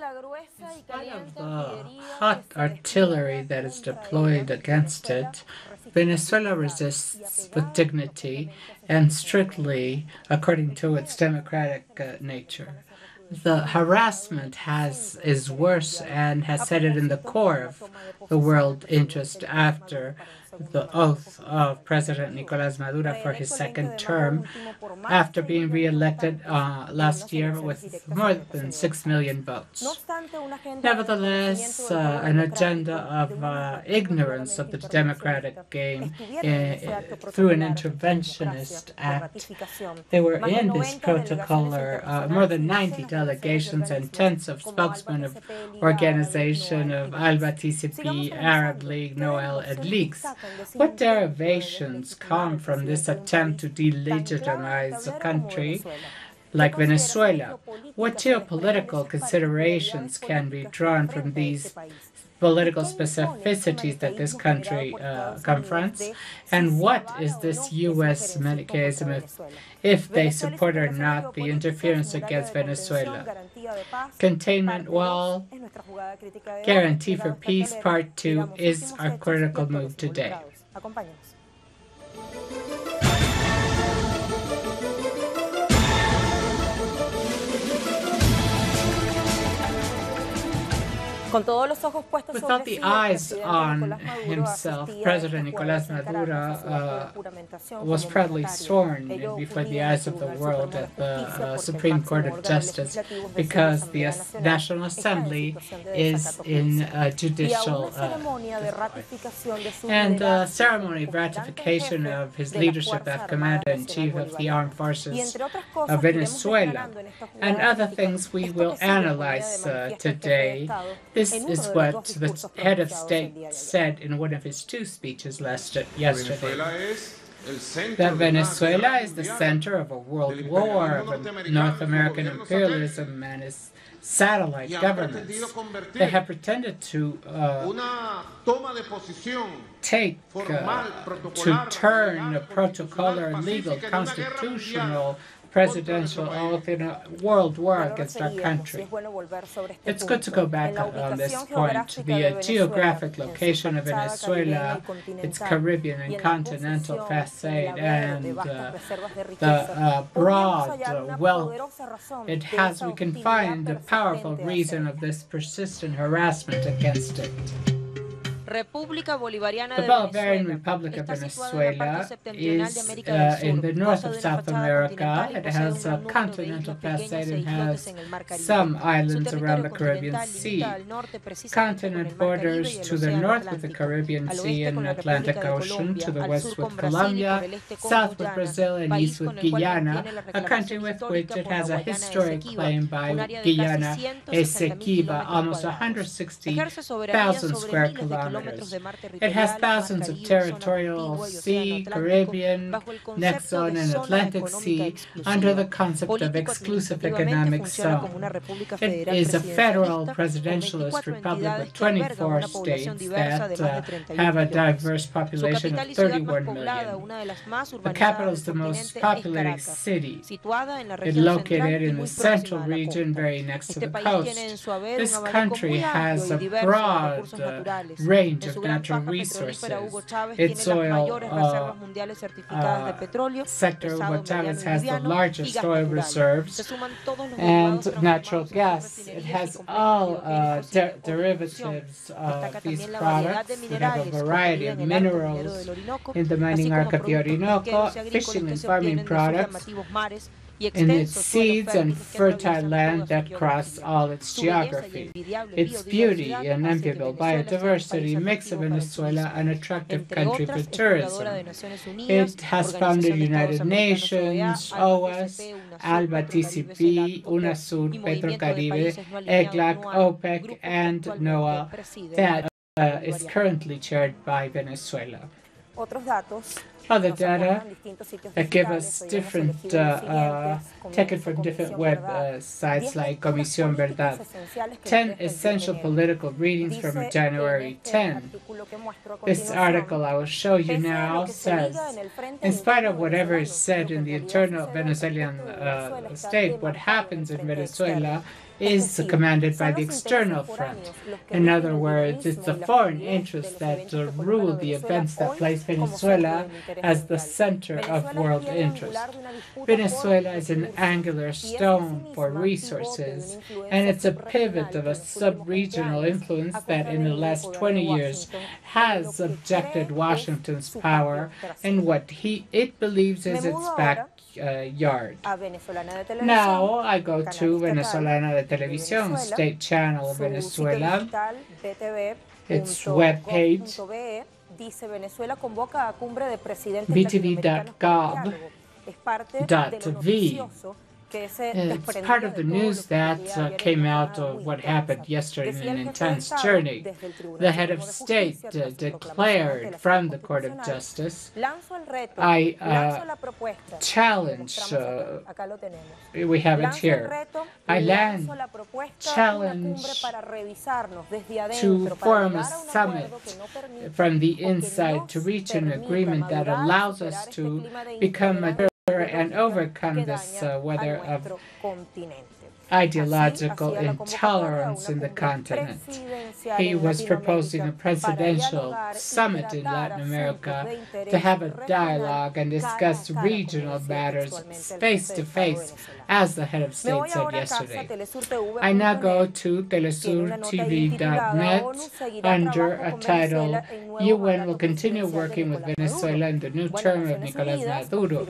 In spite of the hot artillery that is deployed against it, Venezuela resists with dignity and strictly according to its democratic nature. The harassment is worse and has set it in the core of the world interest after the oath of President Nicolás Maduro for his second term after being re-elected last year with more than 6 million votes. Nevertheless, an agenda of ignorance of the democratic game through an interventionist act. They were in this protocol more than 90 delegations and tens of spokesmen of organization of ALBA, TCP, Arab League, Noel, and leaks. What derivations come from this attempt to delegitimize a country like Venezuela? What geopolitical considerations can be drawn from these political specificities that this country confronts? And what is this U.S. mechanism if they support or not the interference against Venezuela? Containment wall, guarantee for peace, part 2 is our critical move today. Without the eyes on himself, President Nicolás Maduro was proudly sworn before the eyes of the world at the Supreme Court of Justice because the National Assembly is in judicial and the ceremony of ratification of his leadership as Commander-in-Chief of the Armed Forces of Venezuela and other things we will analyze today. This is what the head of state said in one of his 2 speeches yesterday. That Venezuela is the center of a world war of North American imperialism and its satellite governments. They have pretended to turn a protocolar, legal, constitutional presidential oath in a world war against our country. It's good to go back on this point. The geographic location of Venezuela, its Caribbean and continental facade, and the broad wealth it has, we can find a powerful reason of this persistent harassment against it. The Bolivarian Republic of Venezuela is in the north of South America. It has a continental facade and has some islands around the Caribbean Sea. Continent borders to the north with the Caribbean Sea and Atlantic Ocean, to the west with Colombia, south with Brazil, and east with Guyana, a country with which it has a historic claim by Guyana Esequiba, almost 160,000 square kilometers. It has thousands of territorial sea, Caribbean, next zone, and Atlantic Sea under the concept of exclusive economic zone. It is a federal presidentialist republic with 24 states that have a diverse population of 31 million. The capital is the most populated city. It's located in the central region, very next to the coast. This country has a broad range of natural resources. Its oil sector, Hugo Chavez, has the largest oil reserves and natural gas. It has all derivatives of these products. We have a variety of minerals in the mining arc of the Orinoco, fishing and farming products, in its seeds and fertile land that cross all its geography. Its beauty and enviable biodiversity makes of Venezuela an attractive country for tourism. It has founded United Nations, OAS, ALBA, TCP, UNASUR, Petrocaribe, EGLAC, OPEC, and NOAA that is currently chaired by Venezuela. Other data that give us different, taken from different web sites like Comisión Verdad. 10 essential political readings from January 10. This article I will show you now says, in spite of whatever is said in the internal Venezuelan state, what happens in Venezuela is commanded by the external front. In other words, it's the foreign interests that rule the events that place Venezuela as the center of world interest. Venezuela is an angular stone for resources, and it's a pivot of a sub-regional influence that in the last 20 years has subjected Washington's power in what it believes is its backyard. Now I go to Venezolana de Televisión, state channel of Venezuela, its webpage, btv.gov.v. It's part of the news that came out of what happened yesterday in an intense journey. The head of state declared from the Court of Justice, I challenge, we have it here, I challenge to form a summit from the inside to reach an agreement that allows us to become a and overcome this weather of ideological intolerance in the continent. He was proposing a presidential summit in Latin America to have a dialogue and discuss regional matters face-to-face, as the head of state said yesterday. I now go to telesurtv.net under a title, UN will continue working with Venezuela in the new term of Nicolás Maduro.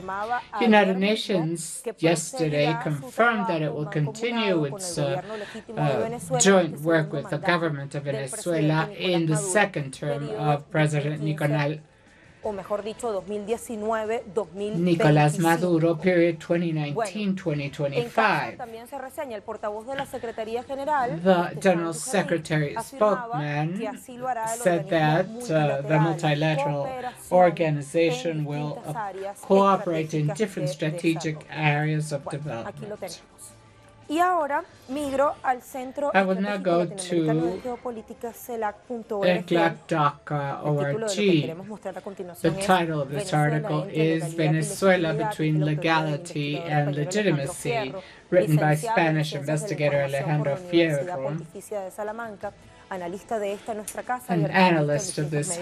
United Nations yesterday confirmed that it will continue its joint work with the government of Venezuela in the second term of President Nicolás Maduro, period 2019-2025. The General Secretary spokesman said that the multilateral organization will cooperate in different strategic areas of development. I will now go to eclac.org. The title of this article is Venezuela Between Legality and Legitimacy, written by Spanish investigator Alejandro Fierro, an analyst of this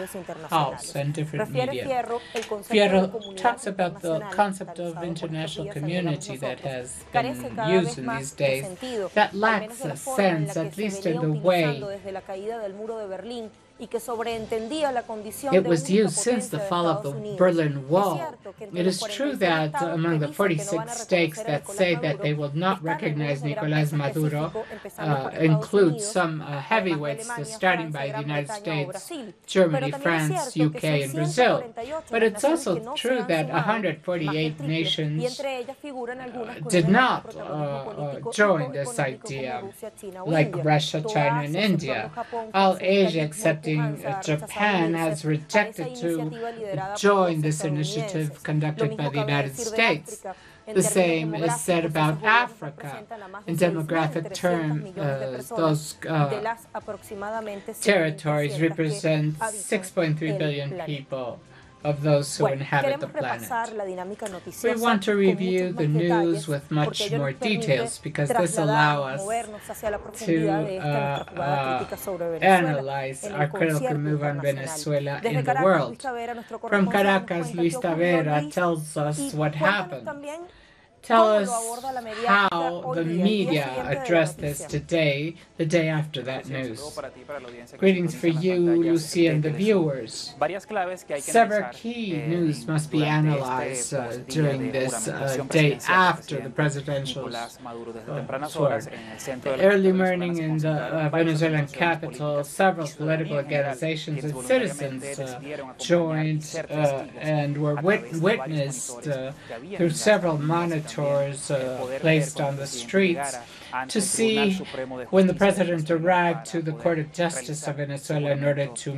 house and different media. Fierro talks about the concept of international community that has been used in these days that lacks a sense, at least in the way it was used since the fall of the Berlin Wall. It is true that among the 46 states that say that they will not recognize Nicolás Maduro include some heavyweights, starting by the United States, Germany, France, UK, and Brazil. But it's also true that 148 nations did not join this idea, like Russia, China, and India. All Asia, excepting Japan, has rejected to join this initiative conducted by the United States. The same is said about Africa. In demographic terms, those territories represent 6.3 billion people of those who inhabit the planet. We want to review the news with much more details because this allows us to analyze our critical move on Venezuela in the world. From Caracas, Luis Tavera tells us what happened. Tell us how the media addressed this today, the day after that news. Greetings for you, Lucy, and the viewers. Several key news must be analyzed during this day after the presidential sword. Early morning in the Venezuelan capital, several political organizations and citizens joined and were witnessed through several monitors monitors placed on the streets to see when the president arrived to the Court of Justice of Venezuela in order to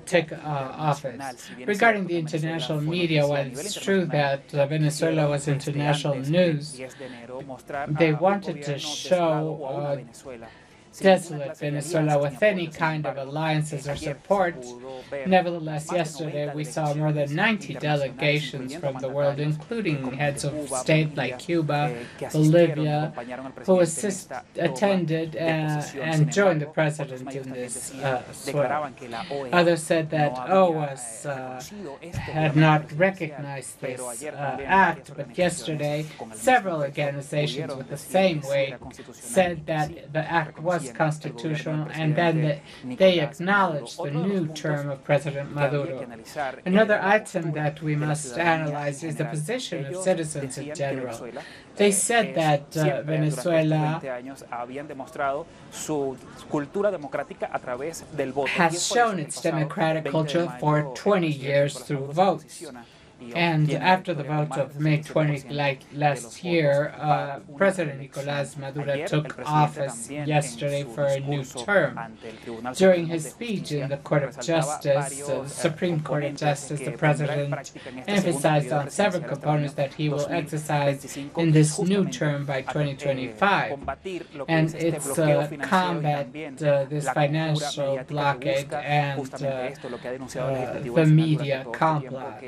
take office. Regarding the international media, while it's true that Venezuela was international news, they wanted to show desolate Venezuela with any kind of alliances or support. Nevertheless, yesterday we saw more than 90 delegations from the world, including heads of state like Cuba, Bolivia, who attended and joined the president in this swell. Others said that OAS had not recognized this act, but yesterday several organizations with the same weight said that the act was constitutional, and then they acknowledged the new term of President Maduro. Another item that we must analyze is the position of citizens in general. They said that Venezuela has shown its democratic culture for 20 years through votes. And after the vote of May 20th, like last year, President Nicolás Maduro took office yesterday for a new term. During his speech in the Court of Justice, the Supreme Court of Justice, the President emphasized on several components that he will exercise in this new term by 2025. And it's combat this financial blockade and the media complot,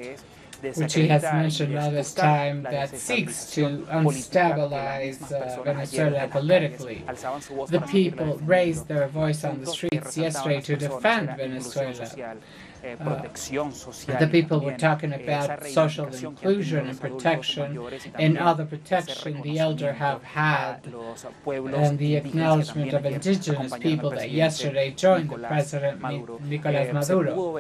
which he has mentioned all this time, that seeks to unstabilize Venezuela politically. The people raised their voice on the streets yesterday to defend Venezuela. The people were talking about social inclusion and protection, and all the protection the elder have had, and the acknowledgement of indigenous people that yesterday joined the President Nicolás Maduro.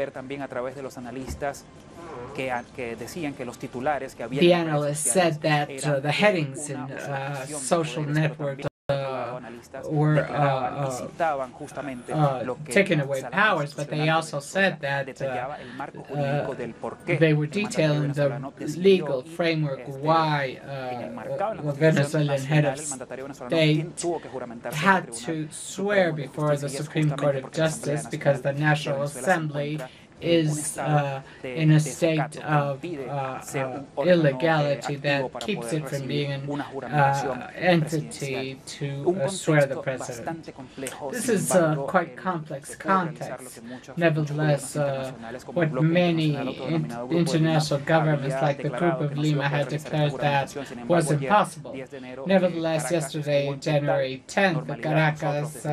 The analysts said that the headings in social networks were taking away powers, but they also said that they were detailing the legal framework why the Venezuelan head of state had to swear before the Supreme Court of Justice because the National Assembly is in a state of illegality that keeps it from being an entity to swear the president. This is a quite complex context. Nevertheless, what many international governments like the Group of Lima had declared that was impossible. Nevertheless, yesterday, January 10th, Caracas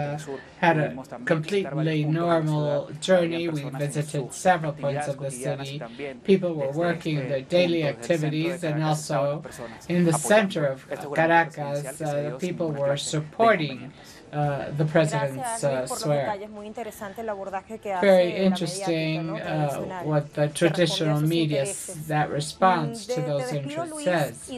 had a completely normal journey. We visited several points of the city. People were working in their daily activities, and also in the center of Caracas, people were supporting the president's swear. Very interesting what the traditional media that responds to those interests says.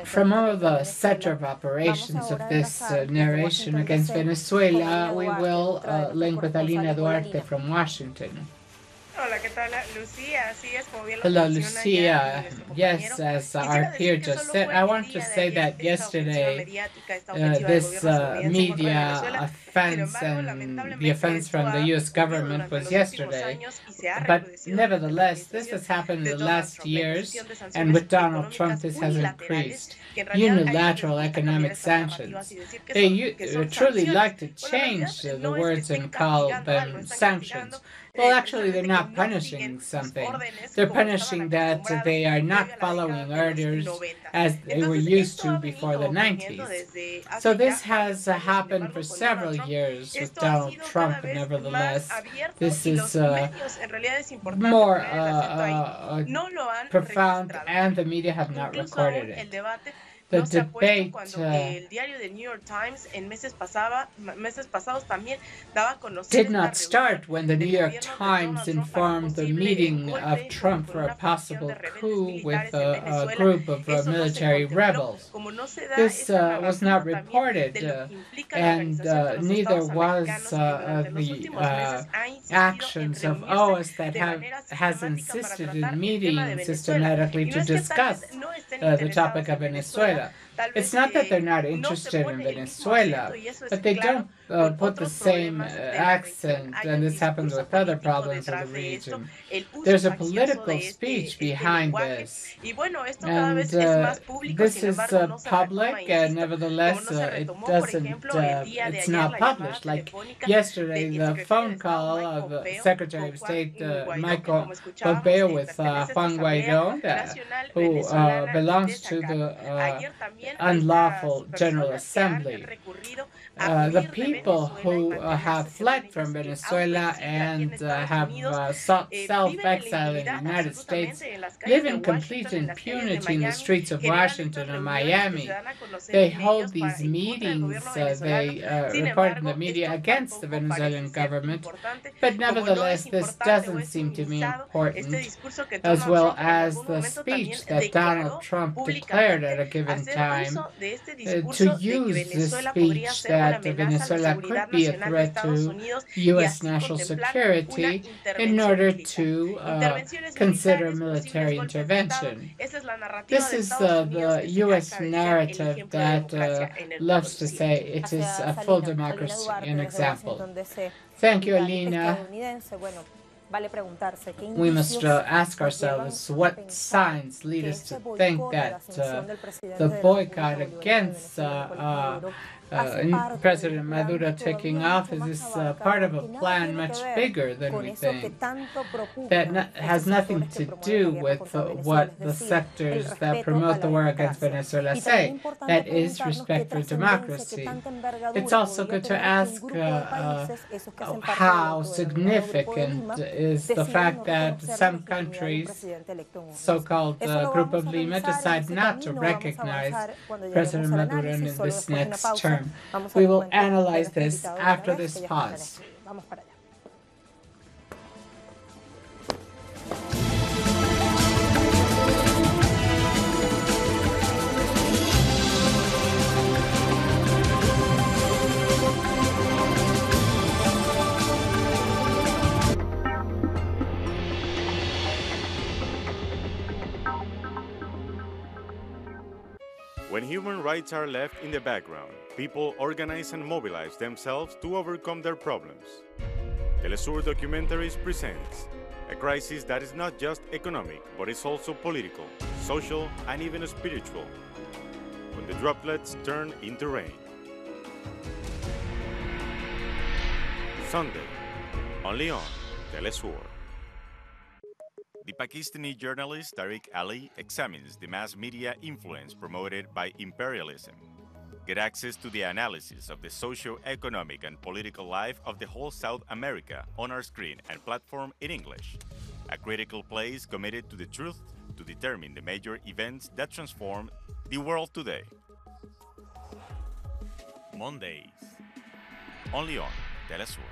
From all the center of operations of this narration against Venezuela, we will link with Alina Duarte from Washington. Hello, Lucia. Yes, as our peer just said, I want to say that yesterday this media offense and the offense from the U.S. government was yesterday. But nevertheless, this has happened in the last years, and with Donald Trump, this has increased. Unilateral economic sanctions. They truly like to change the words and call them sanctions. Well, actually, they're not punishing something. They're punishing that they are not following orders as they were used to before the 90s. So this has happened for several years with Donald Trump, nevertheless. This is more profound, and the media have not recorded it. The debate did not start when the New York Times informed the meeting of Trump for a possible coup with a group of military rebels. This was not reported, and neither was the actions of OAS that has insisted in meeting systematically to discuss the topic of Venezuela. It's not that they're not interested in Venezuela, but they don't put the same accent, and this happens with other problems in the region. There's a political speech behind this, and this is public, and nevertheless, it's not published. Like yesterday, the phone call of Secretary of State Michael Pompeo with Juan Guaidó, who belongs to the unlawful General Assembly. The people who have fled from Venezuela and have sought self-exile in the United States live in complete impunity in the streets of Washington and Miami. They hold these meetings, they report in the media against the Venezuelan government, but nevertheless this doesn't seem to be important, as well as the speech that Donald Trump declared at a given time to use this speech that Venezuela could be a threat to U.S. national security in order to consider military intervention. This is the U.S. narrative that loves to say it is a full democracy, an example. Thank you, Alina. We must ask ourselves what signs lead us to think that the boycott against President Maduro taking office is part of a plan much bigger than we think. That has nothing to do with what the sectors that promote the war against Venezuela say. That is respect for democracy. It's also good to ask how significant is the fact that some countries, so-called Group of Lima, decide not to recognize President Maduro in this next term. We will analyze this after this pause. When human rights are left in the background, people organize and mobilize themselves to overcome their problems. Telesur Documentaries presents a crisis that is not just economic, but is also political, social, and even spiritual. When the droplets turn into rain. Sunday, only on Telesur. The Pakistani journalist Tariq Ali examines the mass media influence promoted by imperialism. Get access to the analysis of the socio-economic and political life of the whole South America on our screen and platform in English. A critical place committed to the truth to determine the major events that transform the world today. Mondays, only on Telesur.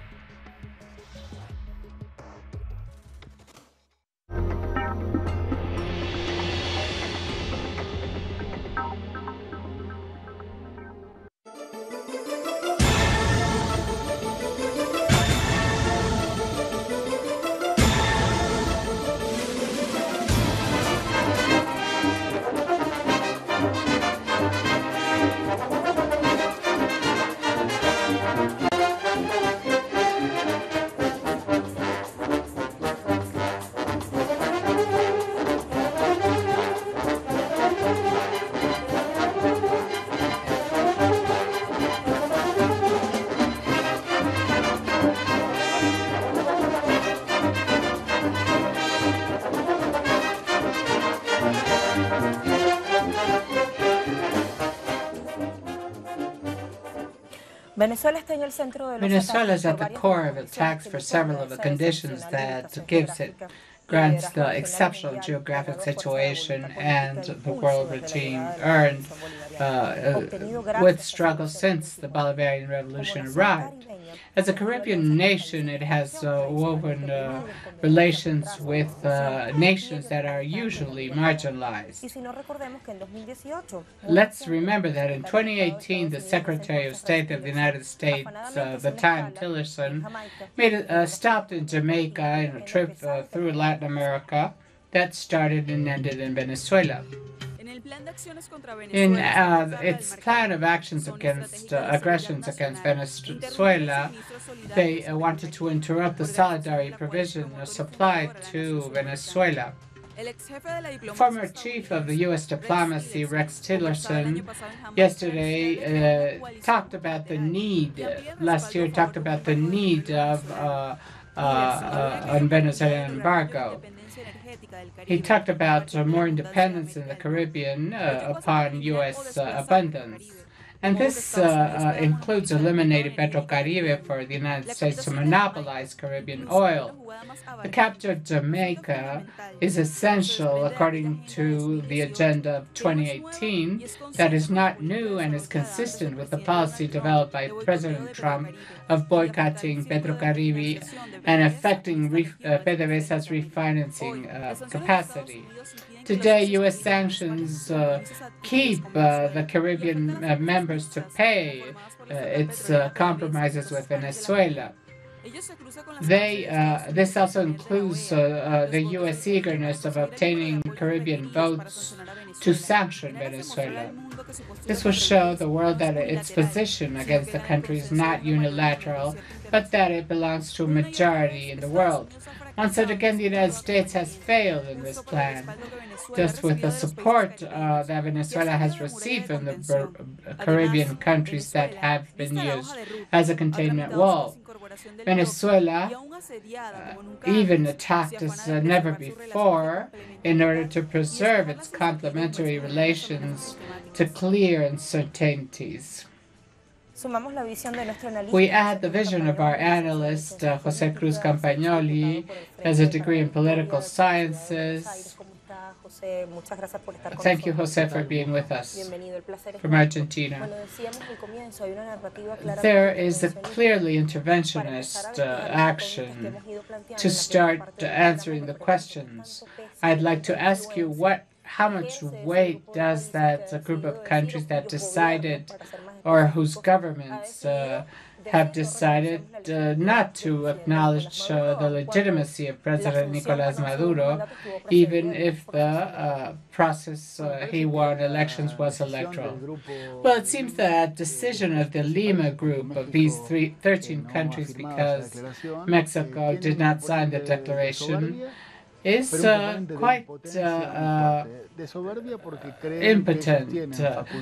Venezuela is at the core of attacks for several of the conditions that gives it grants the exceptional geographic situation and the world regime earned with struggle since the Bolivarian Revolution arrived. As a Caribbean nation, it has woven relations with nations that are usually marginalized. Let's remember that in 2018, the Secretary of State of the United States, the time Tillerson, stopped in Jamaica in a trip through Latin America that started and ended in Venezuela. In its plan of actions against aggressions against Venezuela, they wanted to interrupt the solidarity provision supplied to Venezuela. Former chief of the U.S. diplomacy, Rex Tillerson, yesterday talked about the need, last year talked about the need of a Venezuelan embargo. He talked about more independence in the Caribbean upon U.S. abundance. And this includes eliminating Petrocaribe for the United States to monopolize Caribbean oil. The capture of Jamaica is essential according to the agenda of 2018 that is not new and is consistent with the policy developed by President Trump of boycotting Petrocaribe and affecting PDVSA's refinancing capacity. Today, U.S. sanctions keep the Caribbean members to pay its compromises with Venezuela. This also includes the U.S. eagerness of obtaining Caribbean votes to sanction Venezuela. This will show the world that its position against the country is not unilateral, but that it belongs to a majority in the world. Once again, the United States has failed in this plan. Just with the support that Venezuela has received from the Caribbean countries that have been used as a containment wall. Venezuela even attacked as never before in order to preserve its complementary relations to clear uncertainties. We add the vision of our analyst, José Cruz Campagnoli, has a degree in political sciences. Thank you, José, for being with us from Argentina. There is a clearly interventionist action to start answering the questions. I'd like to ask you how much weight does that group of countries that decided or whose governments have decided not to acknowledge the legitimacy of President Nicolás Maduro, even if the process he won elections was electoral. Well, it seems that decision of the Lima group of these 13 countries, because Mexico did not sign the declaration, is quite impotent.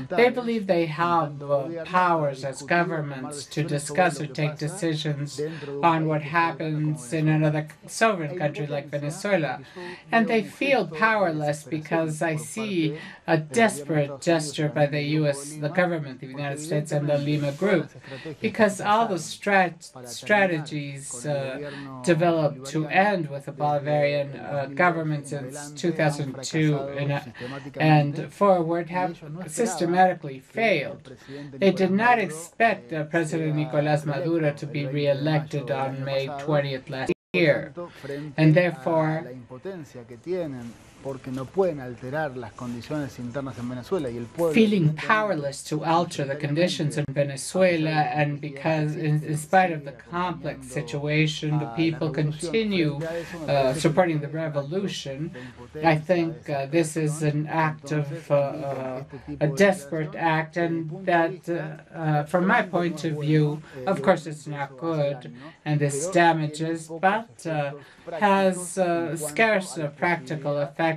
They believe they have powers as governments to discuss or take decisions on what happens in another sovereign country like Venezuela. And they feel powerless because I see a desperate gesture by the government, the United States, and the Lima group, because all the strategies developed to end with the Bolivarian government since 2002 and forward have systematically failed. They did not expect President Nicolás Maduro to be re-elected on May 20th last year, and therefore feeling powerless to alter the conditions in Venezuela, and because in spite of the complex situation, the people continue supporting the revolution. I think this is an act of a desperate act, and that from my point of view, of course it's not good, and this damages, but has scarce practical effect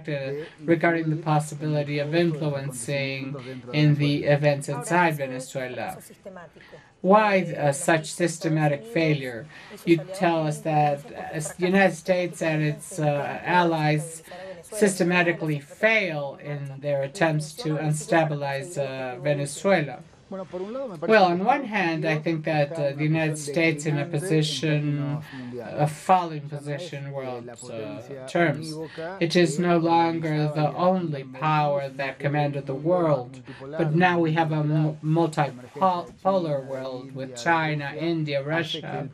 regarding the possibility of influencing in the events inside Venezuela. Why such systematic failure? You tell us that the United States and its allies systematically fail in their attempts to unstabilize Venezuela. Well, on one hand, I think that the United States in a position, a falling position in world terms. It is no longer the only power that commanded the world, but now we have a multipolar world with China, India, Russia,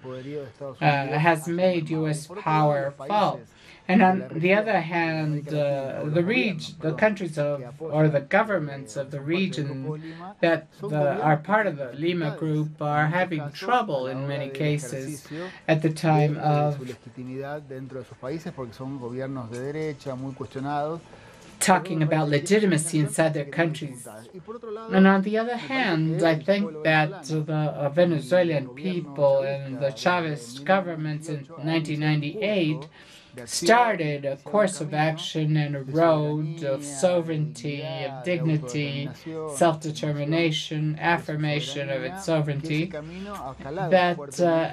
has made U.S. power fall. And on the other hand, the countries or the governments of the region that are part of the Lima Group are having trouble in many cases at the time of talking about legitimacy inside their countries. And on the other hand, I think that the Venezuelan people and the Chavez governments in 1998 started a course of action and a road of sovereignty, of dignity, self-determination, affirmation of its sovereignty that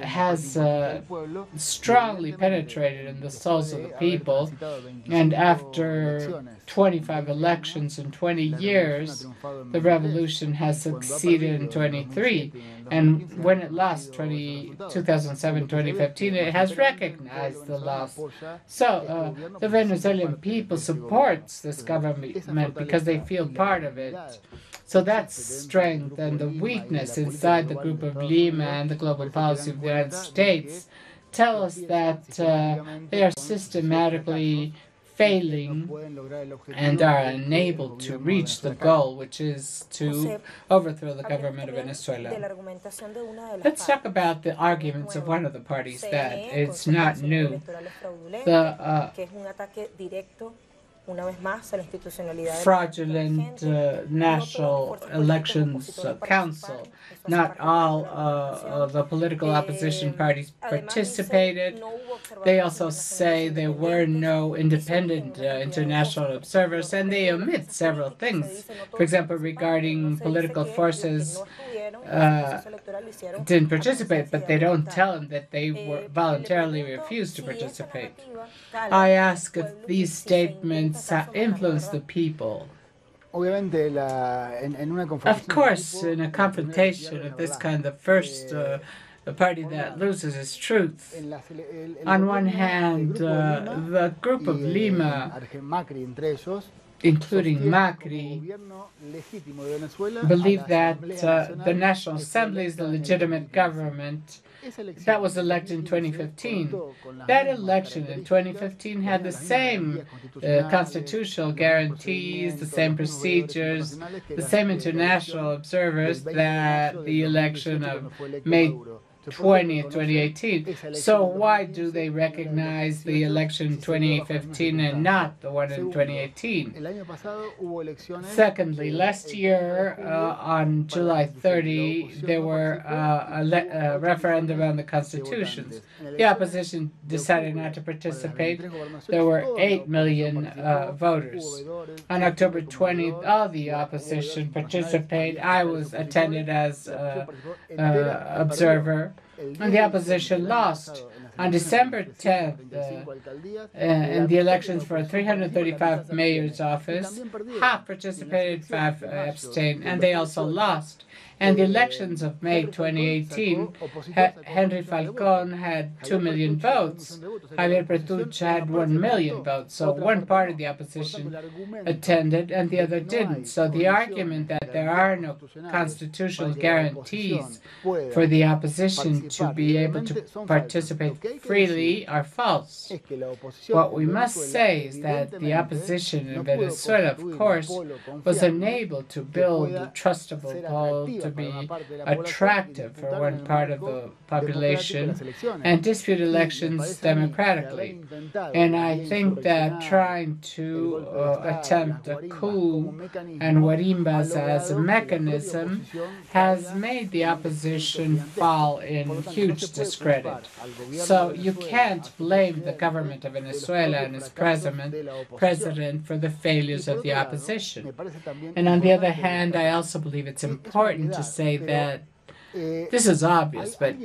has strongly penetrated in the souls of the people. And after 25 elections in 20 years, the revolution has succeeded in 23. And when it lost 2007, 2015, it has recognized the loss. So the Venezuelan people supports this government because they feel part of it. So that's strength, and the weakness inside the Group of Lima and the global policy of the United States tell us that they are systematically failing and are unable to reach the goal, which is to overthrow the government of Venezuela. Let's talk about the arguments of one of the parties that it's not new. The fraudulent National Elections Council. Not all the political opposition parties participated. They also say there were no independent international observers, and they omit several things. For example, regarding political forces didn't participate, but they don't tell them that they were voluntarily refused to participate. I ask if these statements influence the people. Of course, in a confrontation of this kind, the first the party that loses is truth. On one hand, the Group of Lima, including Macri, believe that the National Assembly is the legitimate government that was elected in 2015. That election in 2015 had the same constitutional guarantees, the same procedures, the same international observers that the election of May 20th, 2018. So why do they recognize the election in 2015 and not the one in 2018? Secondly, last year on July 30, there were a referendum on the constitutions. The opposition decided not to participate. There were 8 million voters. On October 20th, all the opposition participated. I was attended as observer. And the opposition lost. On December 10th, in the elections for 335 mayor's office, half participated, 5 abstained, and they also lost. And the elections of May 2018, Henry Falcón had 2 million votes. Javier Pretuch had 1 million votes. So one part of the opposition attended and the other didn't. So the argument that there are no constitutional guarantees for the opposition to be able to participate freely are false. What we must say is that the opposition in Venezuela, of course, was unable to build a trustable poll to be attractive for one part of the population and dispute elections democratically. And I think that trying to attempt a coup and guarimbas as a mechanism has made the opposition fall in huge discredit. So you can't blame the government of Venezuela and its president for the failures of the opposition. And on the other hand, I also believe it's important to say that this is obvious, but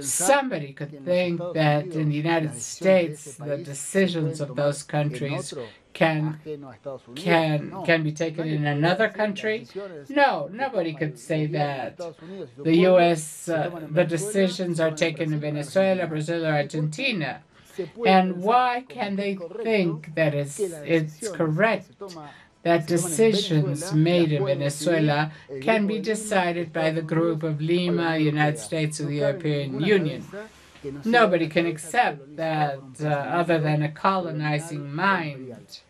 somebody could think that in the United States, the decisions of those countries can be taken in another country? No, nobody could say that. The U.S. The decisions are taken in Venezuela, Brazil, or Argentina. And why can they think that it's correct that decisions made in Venezuela can be decided by the Group of Lima, United States, or the European Union? Nobody can accept that other than a colonizing mind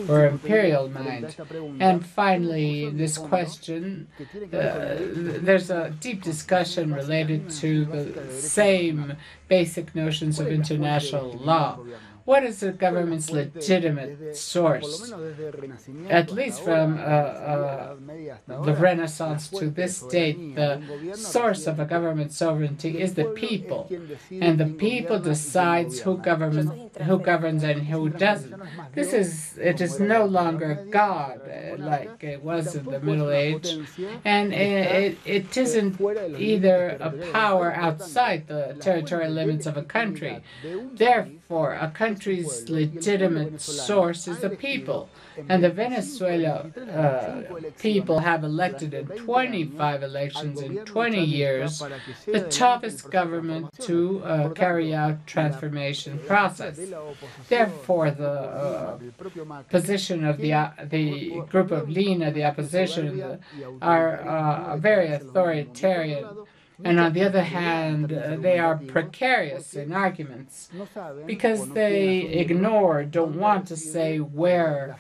or imperial mind. And finally, in this question, there's a deep discussion related to the same basic notions of international law. What is the government's legitimate source? At least from the Renaissance to this date, the source of a government sovereignty is the people, and the people decides who governs and who doesn't. It is no longer God like it was in the Middle Age, and it isn't either a power outside the territorial limits of a country. Therefore, a country's legitimate source is the people. And the Venezuela people have elected in 25 elections in 20 years the toughest government to carry out transformation process. Therefore, the position of the group of Lina, the opposition, are very authoritarian. And on the other hand, they are precarious in arguments because they don't want to say where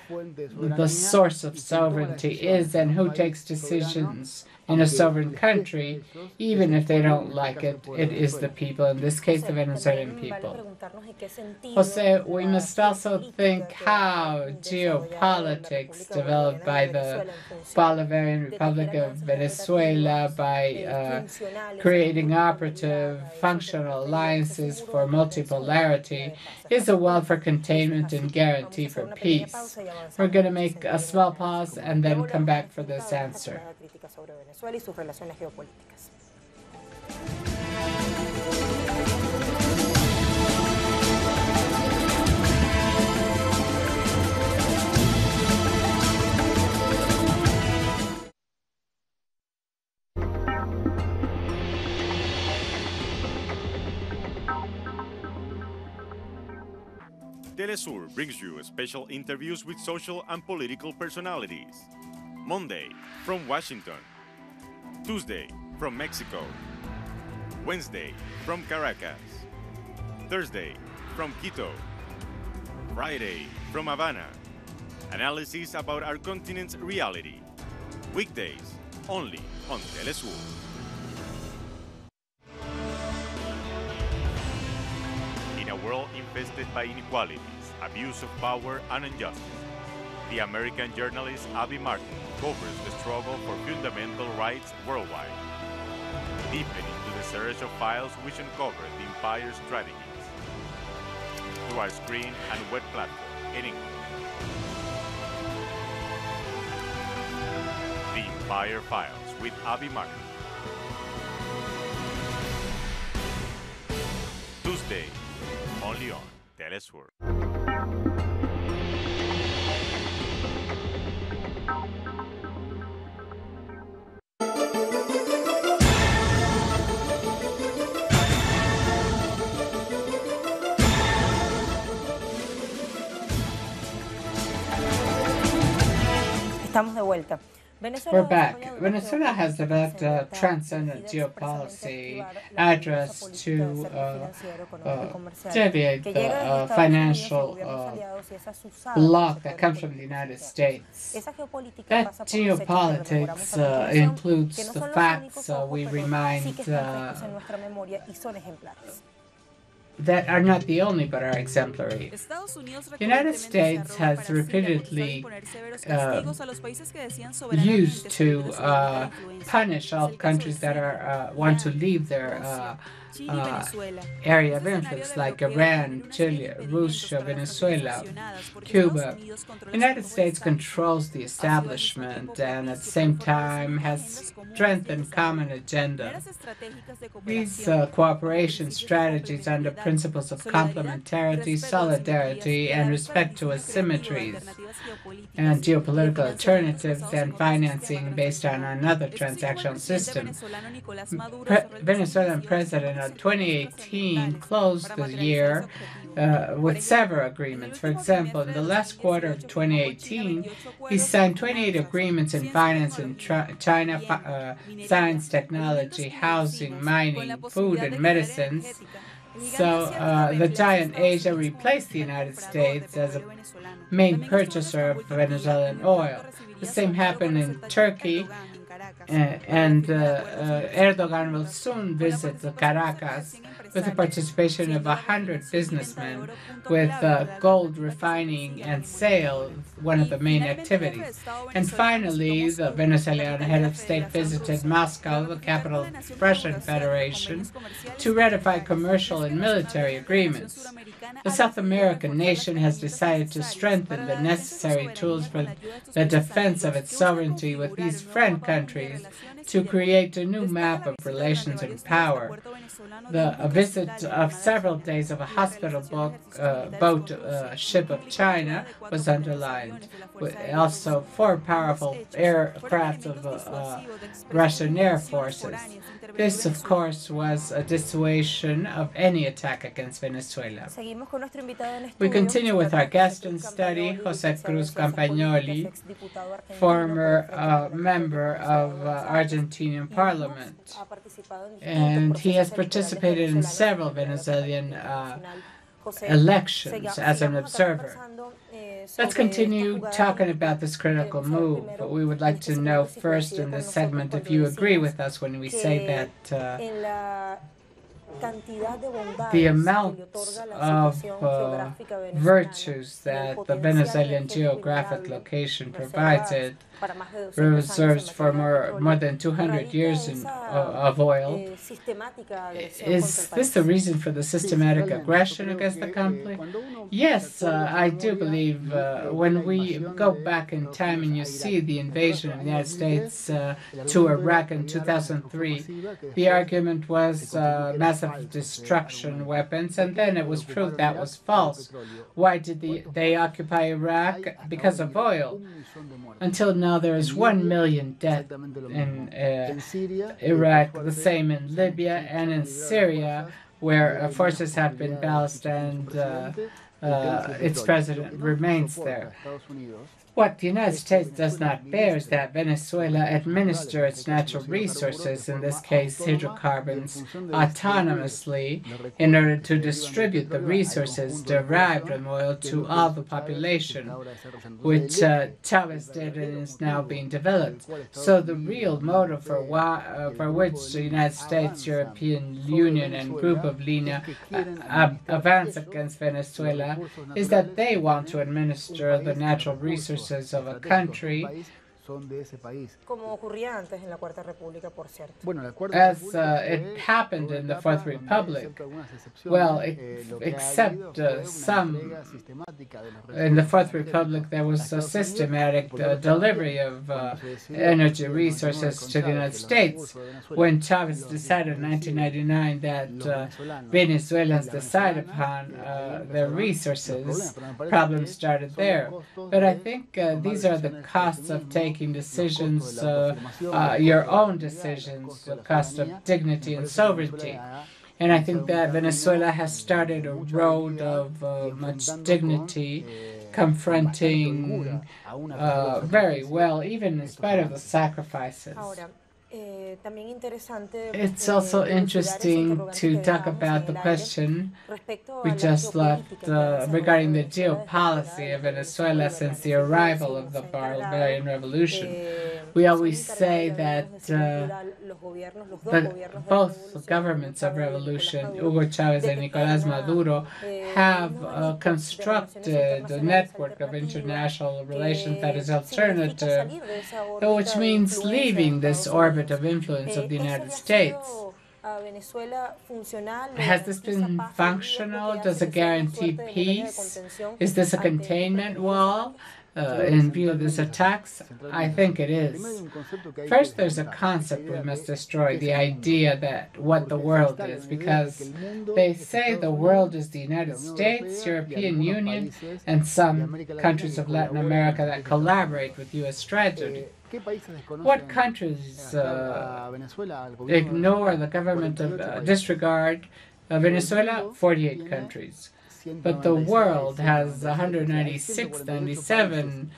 the source of sovereignty is and who takes decisions in a sovereign country, even if they don't like it. It is the people, in this case, the Venezuelan people. Jose, we must also think how geopolitics developed by the Bolivarian Republic of Venezuela by creating operative functional alliances for multipolarity is a well for containment and guarantee for peace. We're going to make a small pause and then come back for this answer. Telesur brings you special interviews with social and political personalities. Monday, from Washington. Tuesday, from Mexico. Wednesday, from Caracas. Thursday, from Quito. Friday, from Havana. Analysis about our continent's reality. Weekdays, only on Telesur. In a world infested by inequalities, abuse of power, and injustice, the American journalist Abby Martin covers the struggle for fundamental rights worldwide. Deepen into the search of files which uncover the empire's strategies through our screen and web platform in English. The Empire Files with Abby Martin. Tuesday, only on Telesur. Estamos de vuelta. We're back. Venezuela has developed a transcendent geopolicy addressed to deviate the financial block that comes from the United States. That geopolitics includes the facts we remind that are not the only but are exemplary. The United States has repeatedly used to punish all countries that are want to leave their area of influence, like Iran, Chile, Russia, Venezuela, Cuba. The United States controls the establishment and at the same time has strengthened common agenda. These cooperation strategies under principles of complementarity, solidarity, and respect to asymmetries, and geopolitical alternatives and financing based on another transactional system. Venezuelan President in 2018 closed the year with several agreements. For example, in the last quarter of 2018, he signed 28 agreements in finance in China, science, technology, housing, mining, food, and medicines. So the giant Asia replaced the United States as a main purchaser of Venezuelan oil. The same happened in Turkey, and Erdogan will soon visit Caracas with the participation of 100 businessmen, with gold refining and sale one of the main activities. And finally, the Venezuelan head of state visited Moscow, the capital of the Russian Federation, to ratify commercial and military agreements. The South American nation has decided to strengthen the necessary tools for the defense of its sovereignty with these friend countries to create a new map of relations and power. A visit of several days of a hospital boat ship of China was underlined, with also 4 powerful aircraft of Russian Air Forces. This, of course, was a dissuasion of any attack against Venezuela. We continue with our guest in study, José Cruz Campagnoli, former member of Argentinian Parliament. And he has participated in several Venezuelan elections as an observer. Let's continue talking about this critical move, but we would like to know first in this segment if you agree with us when we say that the amount of virtues that the Venezuelan geographic location provides it reserves for more than 200 years of oil. Is this the reason for the systematic aggression against the country? Yes, I do believe when we go back in time and you see the invasion of the United States to Iraq in 2003, the argument was massive destruction weapons, and then it was proved that was false. Why did they occupy Iraq? Because of oil. Until now, there is 1 million dead in Iraq, the same in Libya and in Syria, where forces have been based and its president remains there. What the United States does not bear is that Venezuela administers its natural resources, in this case hydrocarbons, autonomously in order to distribute the resources derived from oil to all the population, which Chavez did and is now being developed. So the real motive for which the United States, European Union, and group of LINA advance against Venezuela is that they want to administer the natural resources of a country, as it happened in the Fourth Republic. Well, except some. In the Fourth Republic, there was a systematic delivery of energy resources to the United States. When Chavez decided in 1999 that Venezuelans decide upon their resources, problems started there. But I think these are the costs of taking decisions, your own decisions, the cost of dignity and sovereignty. And I think that Venezuela has started a road of much dignity, confronting very well, even in spite of the sacrifices. It's also interesting to talk about the question we just left regarding the geopolicy of Venezuela since the arrival of the Bolivarian Revolution. We always say that both governments of revolution, Hugo Chavez and Nicolás Maduro, have constructed a network of international relations that is alternative, which means leaving this orbit of influence of the United States. Has this been functional? Does it guarantee peace? Is this a containment wall in view of these attacks? I think it is. First, there's a concept we must destroy, the idea that what the world is, because they say the world is the United States, European Union, and some countries of Latin America that collaborate with U.S. strategy. What countries ignore the government of disregard Venezuela? 48 countries. But the world has 196, 97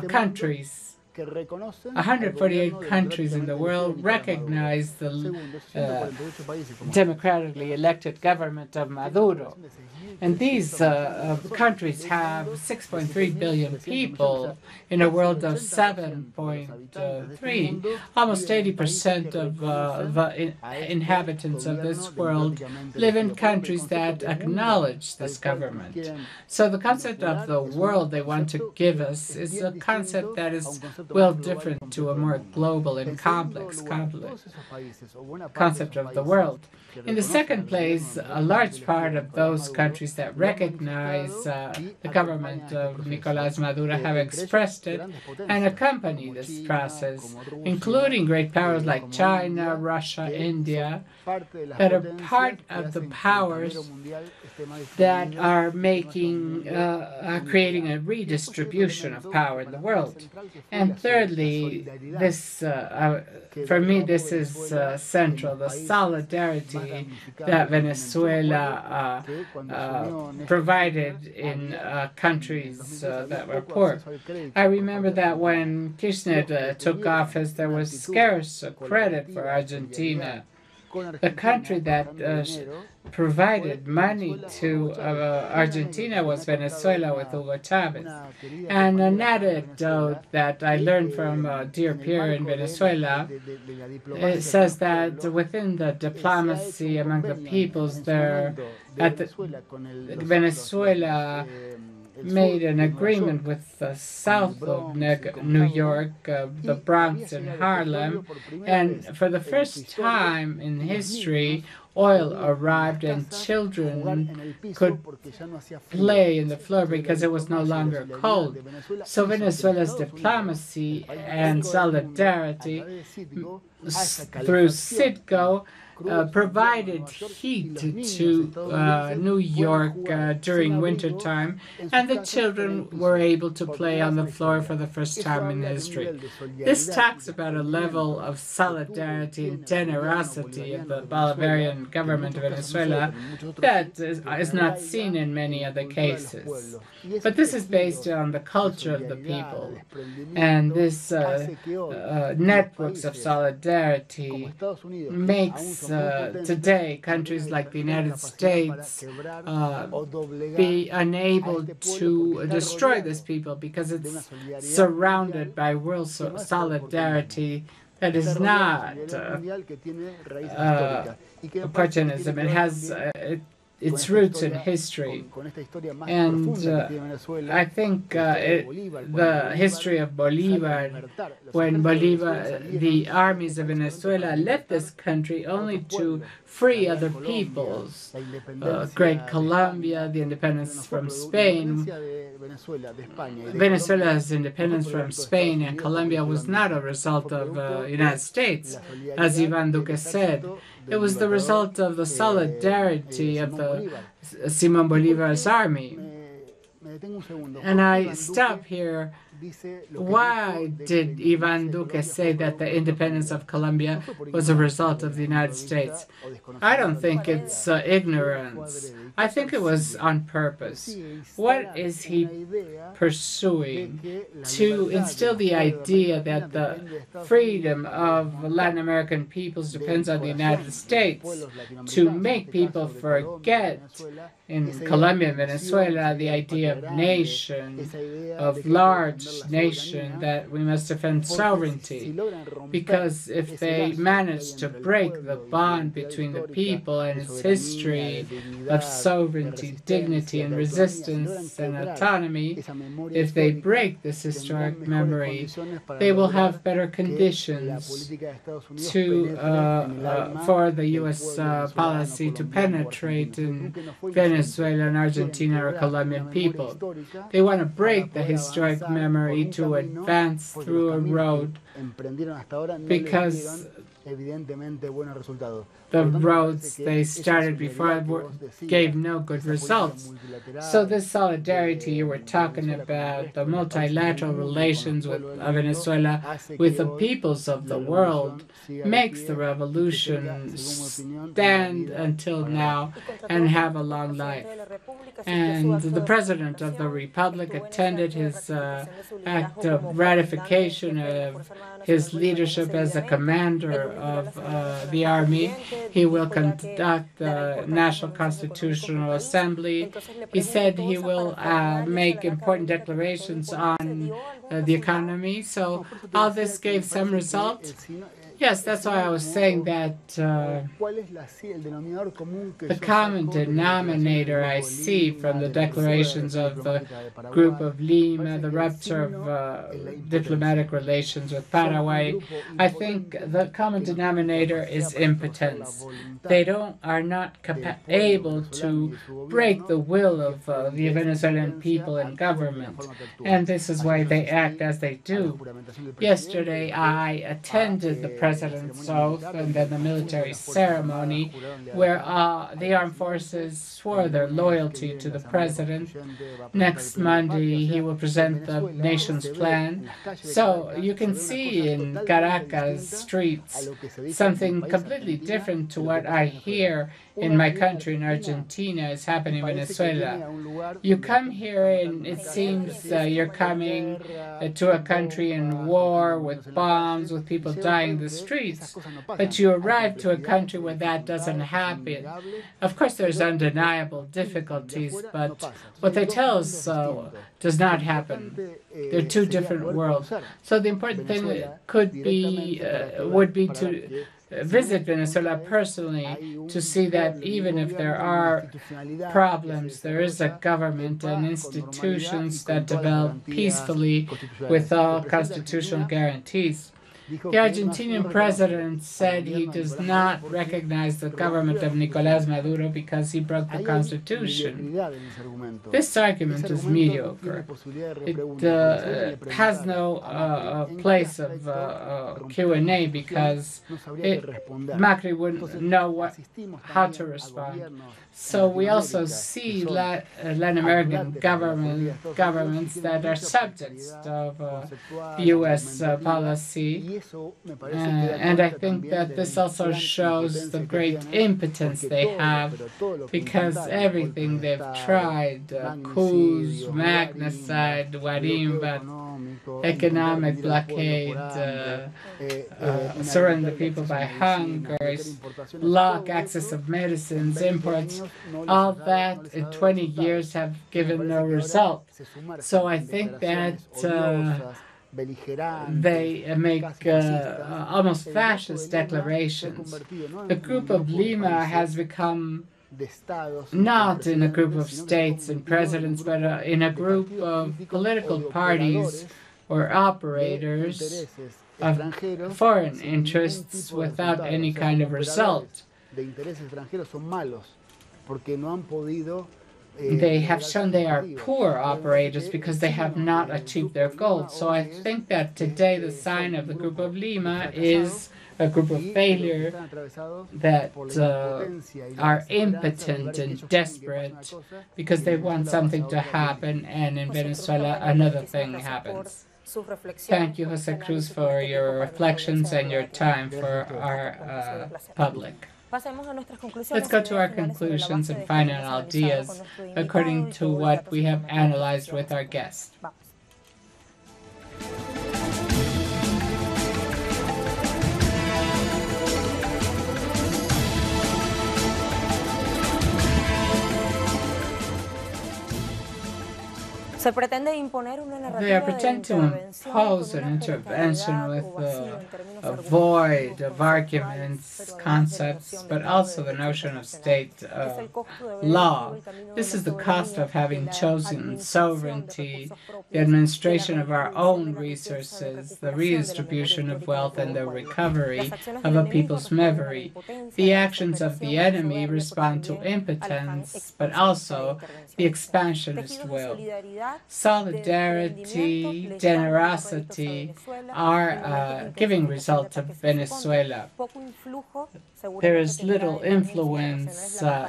countries. 148 countries in the world recognize the democratically elected government of Maduro. And these countries have 6.3 billion people in a world of 7.3. Almost 80% of the inhabitants of this world live in countries that acknowledge this government. So the concept of the world they want to give us is a concept that is well different to a more global and complex concept of the world. In the second place, a large part of those countries that recognize the government of Nicolás Maduro have expressed it and accompany this process, including great powers like China, Russia, India, that are part of the powers that are making, creating a redistribution of power in the world. And thirdly, this, for me, this is central, the solidarity that Venezuela provided in countries that were poor. I remember that when Kirchner took office, there was scarce credit for Argentina. The country that provided money to Argentina was Venezuela with Hugo Chavez. And an anecdote that I learned from a dear peer in Venezuela, it says that within the diplomacy among the peoples there, Venezuela made an agreement with the south of New York, the Bronx and Harlem, and for the first time in history, oil arrived and children could play in the floor because it was no longer cold. So Venezuela's diplomacy and solidarity through Citgo provided heat to New York during wintertime, and the children were able to play on the floor for the first time in history. This talks about a level of solidarity and generosity of the Bolivarian government of Venezuela that is not seen in many other cases. But this is based on the culture of the people, and this networks of solidarity makes today countries like the United States be unable to destroy this people because it's surrounded by world solidarity that is not opportunism. It has its roots in history. And I think the history of Bolivar, when the armies of Venezuela left this country only to free other peoples, Great Colombia, the independence from Spain. Venezuela's independence from Spain and Colombia was not a result of the United States, as Iván Duque said. It was the result of the solidarity of the Simón Bolívar's army. And I stop here. Why did Iván Duque say that the independence of Colombia was a result of the United States? I don't think it's ignorance. I think it was on purpose. What is he pursuing? To instill the idea that the freedom of Latin American peoples depends on the United States, to make people forget in Colombia and Venezuela the idea of nation, of large nation that we must defend sovereignty. Because if they manage to break the bond between the people and its history of sovereignty, dignity, and resistance and autonomy, if they break this historic memory, they will have better conditions for the U.S. Policy to penetrate in Venezuela and Argentina or Colombian people. They want to break the historic memory to advance through a road because the roads they started before gave no good results. So this solidarity you were talking about, the multilateral relations with Venezuela with the peoples of the world, makes the revolution stand until now and have a long life. And the President of the Republic attended his act of ratification of his leadership as a commander of the army. He will conduct the National Constitutional Assembly. He said he will make important declarations on the economy. So all this gave some result. Yes, that's why I was saying that the common denominator I see from the declarations of the Group of Lima, the rupture of diplomatic relations with Paraguay, I think the common denominator is impotence. They are not able to break the will of the Venezuelan people and government, and this is why they act as they do. Yesterday, I attended the President's oath and then the military ceremony where the armed forces swore their loyalty to the President. Next Monday, he will present the nation's plan. So you can see in Caracas streets something completely different to what I hear in my country, in Argentina, is happening in Venezuela. You come here and it seems you're coming to a country in war with bombs, with people dying in the streets, but you arrive to a country where that doesn't happen. Of course, there's undeniable difficulties, but what they tell us does not happen. They're two different worlds. So the important thing would be to visit Venezuela personally to see that even if there are problems, there is a government and institutions that develop peacefully with all constitutional guarantees. The Argentinian president said he does not recognize the government of Nicolás Maduro because he broke the constitution. This argument is mediocre. It has no place of Q&A because Macri wouldn't know how to respond. So we also see Latin American governments that are subjects of U.S. policy. And I think that this also shows the great impotence they have because everything they've tried, coups, magnacide, guarimba, economic blockade, surrender people by hunger, block access of medicines, imports, all that in 20 years have given no result. So I think that they make almost fascist declarations. The Group of Lima has become not in a group of states and presidents, but in a group of political parties or operators of foreign interests without any kind of result. They have shown they are poor operators because they have not achieved their goals. So I think that today the sign of the Group of Lima is a group of failure that are impotent and desperate because they want something to happen, and in Venezuela another thing happens. Thank you, Jose Cruz, for your reflections and your time for our public. Let's go to our conclusions and final ideas according to what we have analyzed with our guest. They pretend to impose an intervention with a void of arguments, concepts, but also the notion of state law. This is the cost of having chosen sovereignty, the administration of our own resources, the redistribution of wealth, and the recovery of a people's memory. The actions of the enemy respond to impotence, but also the expansionist will. Solidarity, generosity are giving result to Venezuela. There is little influence of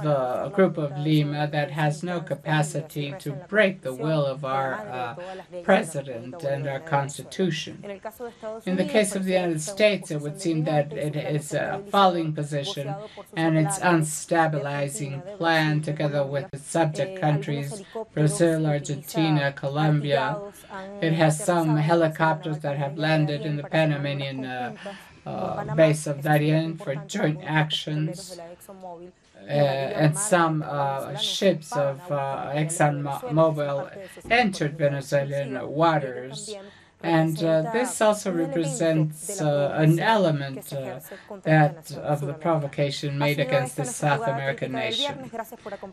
the group of Lima that has no capacity to break the will of our president and our constitution. In the case of the United States, it would seem that it is a falling position and its unstabilizing plan, together with its subject countries, Brazil, Argentina, Colombia. It has some helicopters that have landed in the Panamanian base of Darien for joint actions, and some ships of ExxonMobil entered Venezuelan waters. And this also represents an element that of the provocation made against this South American nation.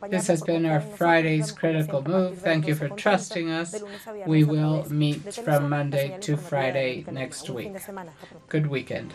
This has been our Friday's Critical Move. Thank you for trusting us. We will meet from Monday to Friday next week. Good weekend.